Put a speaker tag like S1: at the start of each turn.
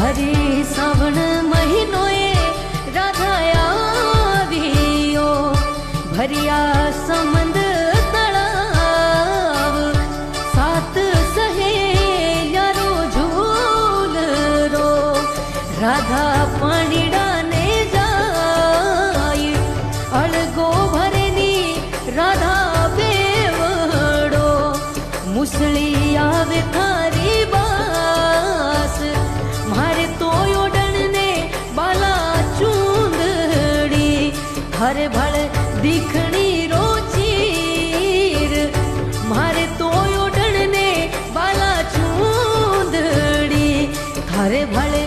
S1: हरी सावण महीनो राधा आवियो भरिया समंद तलाव सात सहेलिया रो झूल रो राधा पाणीड़ा ने जाय अळगो भरेनी राधा बेवड़ो मुसली आवे थारी बास मारे तो ओडण ने बाला चूंदड़ी हरे भल दिखणी रो चीर मारे तो ओडण ने बाला चूंदड़ी हरे भले